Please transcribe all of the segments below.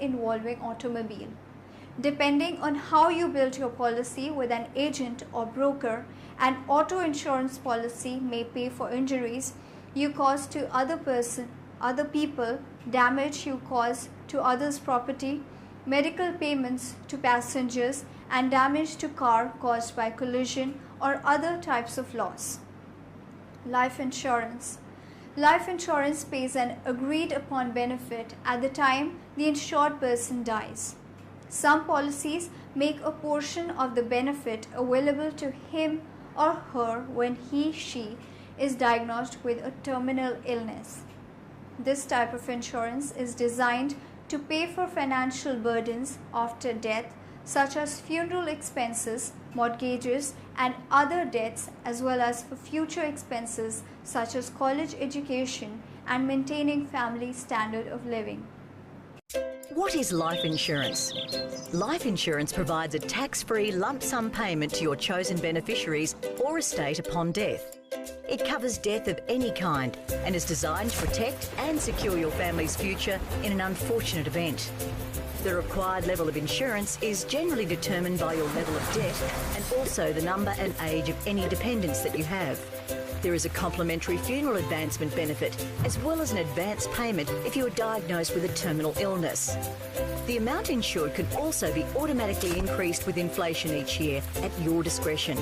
involving automobile. Depending on how you build your policy with an agent or broker, an auto insurance policy may pay for injuries you cause to other people, damage you cause to others' property, medical payments to passengers, and damage to car caused by collision or other types of loss. Life insurance. Life insurance pays an agreed upon benefit at the time the insured person dies. Some policies make a portion of the benefit available to him or her when he/she is diagnosed with a terminal illness. This type of insurance is designed to pay for financial burdens after death, such as funeral expenses, mortgages, and other debts, as well as for future expenses such as college education and maintaining family standard of living. What is life insurance? Life insurance provides a tax-free lump sum payment to your chosen beneficiaries or estate upon death. It covers death of any kind and is designed to protect and secure your family's future in an unfortunate event. The required level of insurance is generally determined by your level of debt and also the number and age of any dependents that you have. There is a complimentary funeral advancement benefit as well as an advance payment if you are diagnosed with a terminal illness. The amount insured can also be automatically increased with inflation each year at your discretion.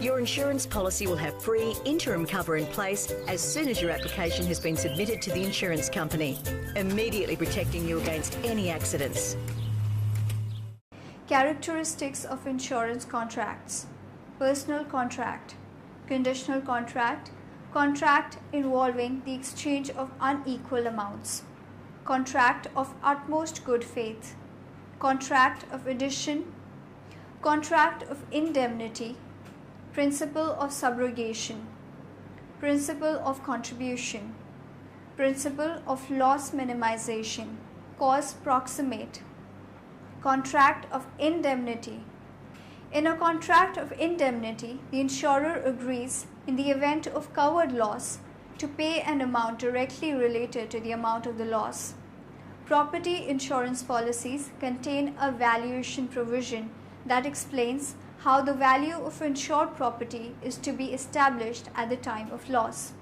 Your insurance policy will have free interim cover in place as soon as your application has been submitted to the insurance company, immediately protecting you against any accidents. Characteristics of insurance contracts. Personal contract, conditional contract, contract involving the exchange of unequal amounts, contract of utmost good faith, contract of addition, contract of indemnity, principle of subrogation, principle of contribution, principle of loss minimization, cause proximate, contract of indemnity. In a contract of indemnity, the insurer agrees, in the event of covered loss, to pay an amount directly related to the amount of the loss. Property insurance policies contain a valuation provision that explains how the value of insured property is to be established at the time of loss.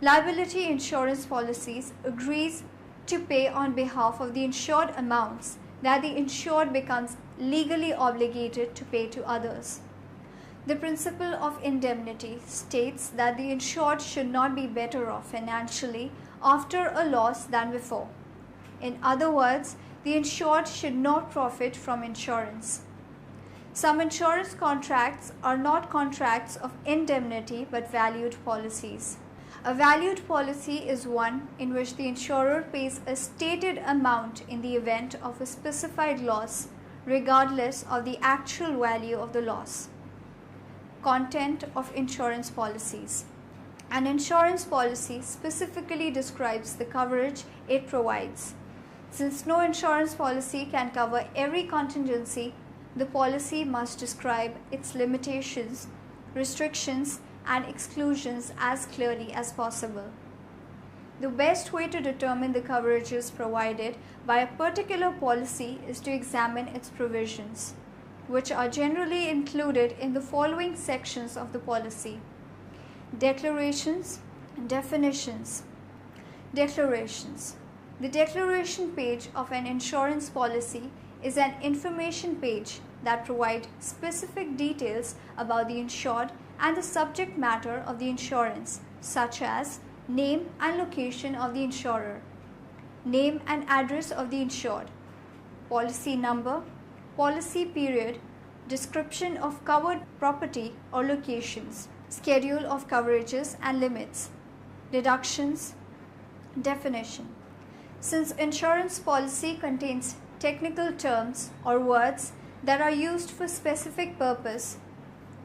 Liability insurance policies agrees to pay on behalf of the insured amounts that the insured becomes legally obligated to pay to others. The principle of indemnity states that the insured should not be better off financially after a loss than before. In other words, the insured should not profit from insurance. Some insurance contracts are not contracts of indemnity but valued policies. A valued policy is one in which the insurer pays a stated amount in the event of a specified loss, regardless of the actual value of the loss. Content of insurance policies. An insurance policy specifically describes the coverage it provides. Since no insurance policy can cover every contingency, the policy must describe its limitations, restrictions, and exclusions as clearly as possible. The best way to determine the coverages provided by a particular policy is to examine its provisions, which are generally included in the following sections of the policy. Declarations and definitions. Declarations. The declaration page of an insurance policy is an information page that provides specific details about the insured and the subject matter of the insurance, such as name and location of the insurer, name and address of the insured, policy number, policy period, description of covered property or locations, schedule of coverages and limits, deductions, definition. Since insurance policy contains technical terms or words that are used for specific purpose,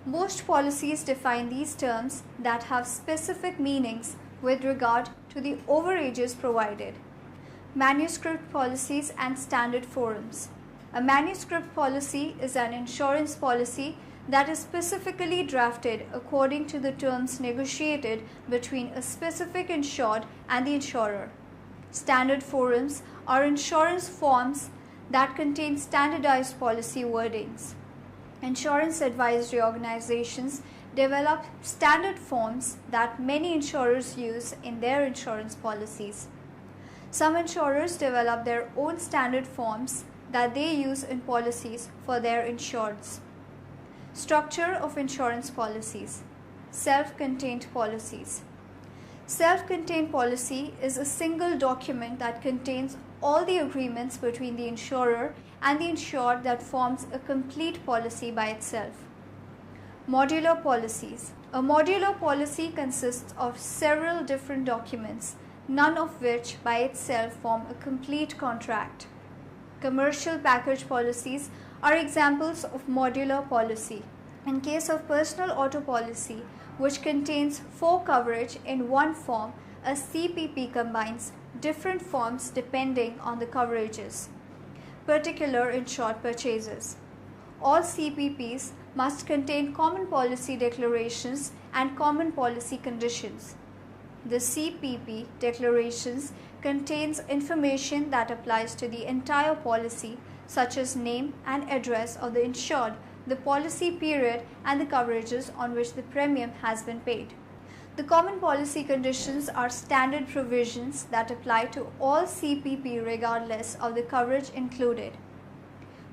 most policies define these terms that have specific meanings with regard to the overages provided. Manuscript policies and standard forms. A manuscript policy is an insurance policy that is specifically drafted according to the terms negotiated between a specific insured and the insurer. Standard forms are insurance forms that contain standardized policy wordings. Insurance advisory organizations develop standard forms that many insurers use in their insurance policies. Some insurers develop their own standard forms that they use in policies for their insureds. Structure of insurance policies. Self-contained policies. Self-contained policy is a single document that contains all the agreements between the insurer and the insured that forms a complete policy by itself. Modular policies. A modular policy consists of several different documents, none of which by itself form a complete contract. Commercial package policies are examples of modular policy. In case of personal auto policy, which contains 4 coverage in one form, a CPP combines different forms depending on the coverages. Particular insured purchases. All CPPs must contain common policy declarations and common policy conditions. The CPP declarations contains information that applies to the entire policy, such as name and address of the insured, the policy period, and the coverages on which the premium has been paid. The common policy conditions are standard provisions that apply to all CPP regardless of the coverage included.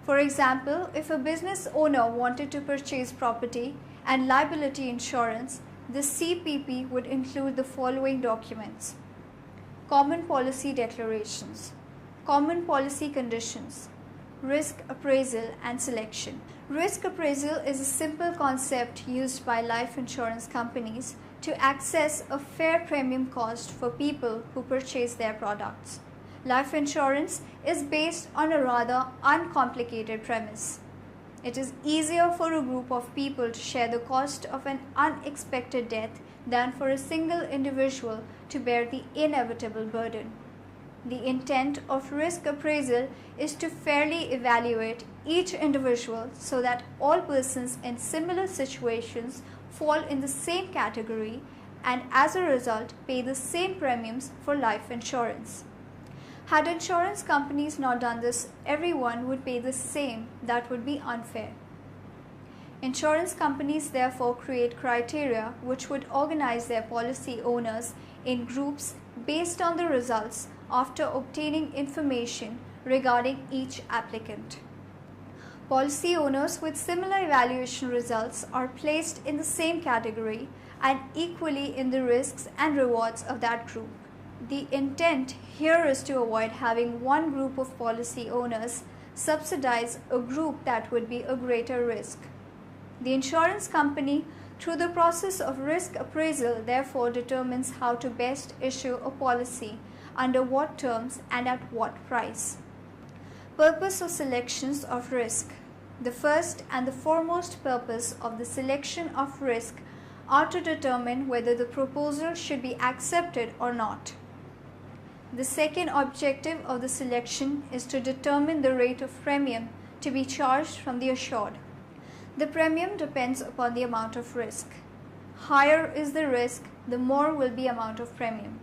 For example, if a business owner wanted to purchase property and liability insurance, the CPP would include the following documents: common policy declarations, common policy conditions, risk appraisal and selection. Risk appraisal is a simple concept used by life insurance companies to access a fair premium cost for people who purchase their products. Life insurance is based on a rather uncomplicated premise. It is easier for a group of people to share the cost of an unexpected death than for a single individual to bear the inevitable burden. The intent of risk appraisal is to fairly evaluate each individual so that all persons in similar situations fall in the same category and as a result pay the same premiums for life insurance. Had insurance companies not done this, everyone would pay the same. That would be unfair. Insurance companies therefore create criteria which would organize their policy owners in groups based on the results after obtaining information regarding each applicant. Policy owners with similar evaluation results are placed in the same category and equally in the risks and rewards of that group. The intent here is to avoid having one group of policy owners subsidize a group that would be a greater risk. The insurance company, through the process of risk appraisal, therefore determines how to best issue a policy, under what terms and at what price. Purpose of selections of risk. The first and the foremost purpose of the selection of risk are to determine whether the proposal should be accepted or not. The second objective of the selection is to determine the rate of premium to be charged from the assured. The premium depends upon the amount of risk. Higher is the risk, the more will be amount of premium.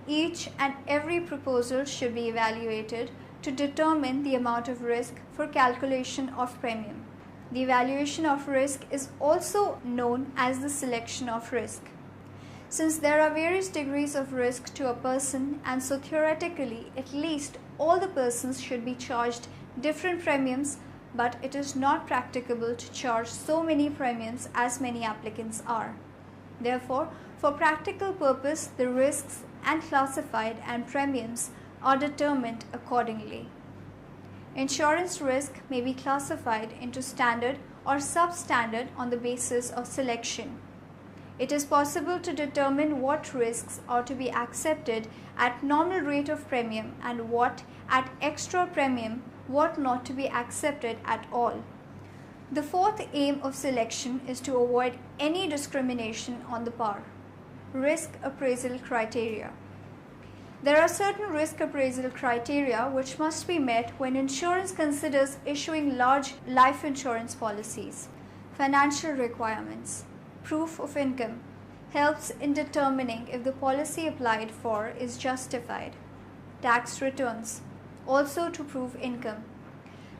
Each and every proposal should be evaluated to determine the amount of risk for calculation of premium. The evaluation of risk is also known as the selection of risk. Since there are various degrees of risk to a person, and so theoretically at least all the persons should be charged different premiums, but it is not practicable to charge so many premiums as many applicants are. Therefore, for practical purpose, the risks and classified and premiums are determined accordingly. Insurance risk may be classified into standard or substandard on the basis of selection. It is possible to determine what risks are to be accepted at normal rate of premium and what at extra premium, what not to be accepted at all. The fourth aim of selection is to avoid any discrimination on the par. Risk appraisal criteria. There are certain risk appraisal criteria which must be met when insurance considers issuing large life insurance policies. Financial requirements. Proof of income helps in determining if the policy applied for is justified. tax returns, also to prove income.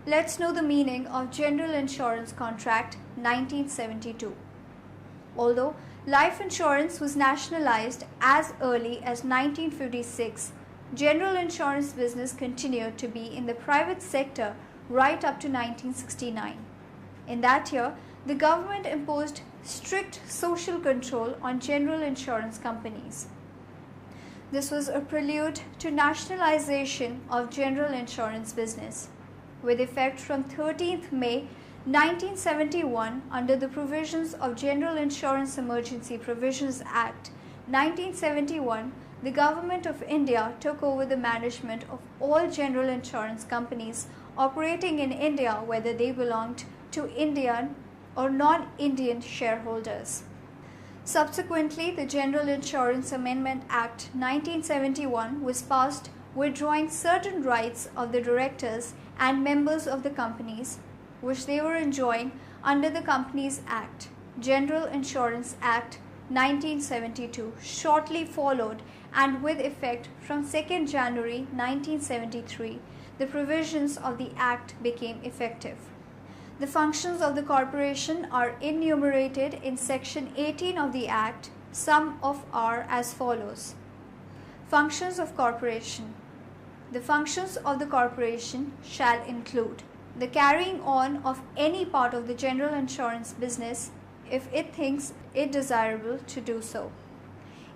Let's know the meaning of General Insurance Contract 1972. Although life insurance was nationalized as early as 1956, general insurance business continued to be in the private sector right up to 1969. In that year, the government imposed strict social control on general insurance companies. This was a prelude to nationalization of general insurance business. With effect from 13th May 1971, under the provisions of General Insurance Emergency Provisions Act 1971, the Government of India took over the management of all general insurance companies operating in India, whether they belonged to Indian or non-Indian shareholders. Subsequently, the General Insurance Amendment Act 1971 was passed, withdrawing certain rights of the directors and members of the companies which they were enjoying under the Companies Act. General Insurance Act 1972 shortly followed, and with effect from 2nd January 1973, the provisions of the Act became effective. The functions of the corporation are enumerated in Section 18 of the Act. Some of are as follows. Functions of corporation. The functions of the corporation shall include the carrying on of any part of the general insurance business if it thinks it desirable to do so,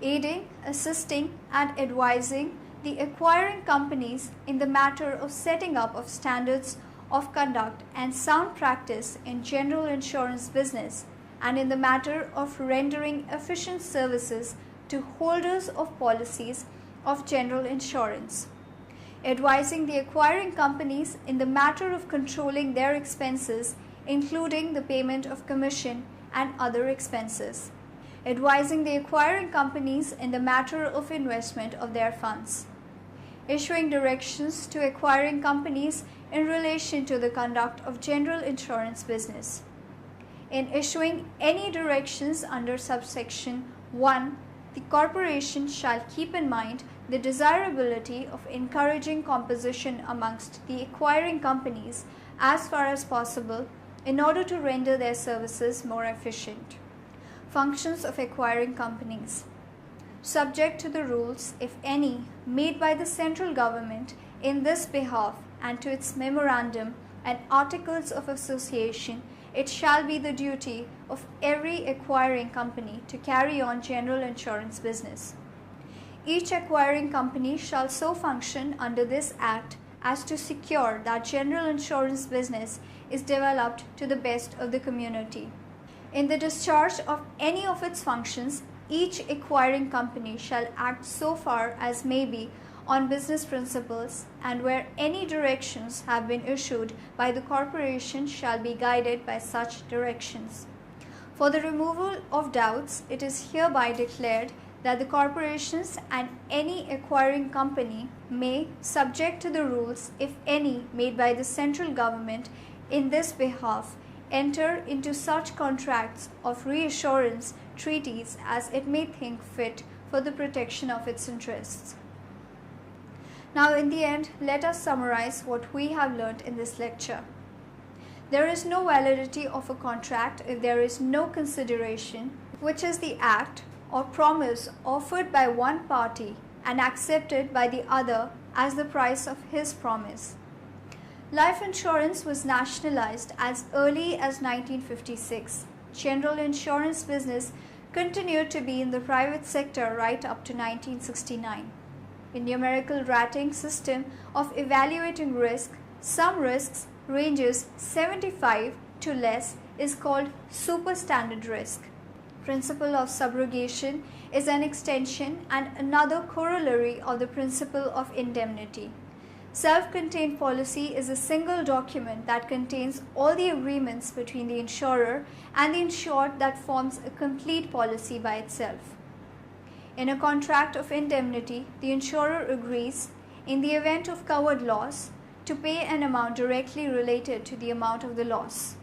aiding, assisting, and advising the acquiring companies in the matter of setting up of standards of conduct and sound practice in general insurance business, and in the matter of rendering efficient services to holders of policies of general insurance, advising the acquiring companies in the matter of controlling their expenses, including the payment of commission and other expenses, advising the acquiring companies in the matter of investment of their funds, issuing directions to acquiring companies in relation to the conduct of general insurance business. In issuing any directions under subsection 1, the corporation shall keep in mind the desirability of encouraging composition amongst the acquiring companies as far as possible in order to render their services more efficient. Functions of acquiring companies. Subject to the rules, if any, made by the central government in this behalf and to its memorandum and articles of association, it shall be the duty of every acquiring company to carry on general insurance business. Each acquiring company shall so function under this Act as to secure that general insurance business is developed to the best of the community. In the discharge of any of its functions, each acquiring company shall act so far as may be on business principles, and where any directions have been issued by the corporation shall be guided by such directions. For the removal of doubts, it is hereby declared that the corporations and any acquiring company may, subject to the rules, if any, made by the central government in this behalf, enter into such contracts of reassurance treaties as it may think fit for the protection of its interests. Now, in the end, let us summarize what we have learnt in this lecture. There is no validity of a contract if there is no consideration, which is the act or promise offered by one party and accepted by the other as the price of his promise. Life insurance was nationalized as early as 1956. General insurance business continued to be in the private sector right up to 1969. In numerical rating system of evaluating risk, some risks ranges 75 to less is called superstandard risk. Principle of subrogation is an extension and another corollary of the principle of indemnity. Self-contained policy is a single document that contains all the agreements between the insurer and the insured that forms a complete policy by itself. In a contract of indemnity, the insurer agrees, in the event of covered loss, to pay an amount directly related to the amount of the loss.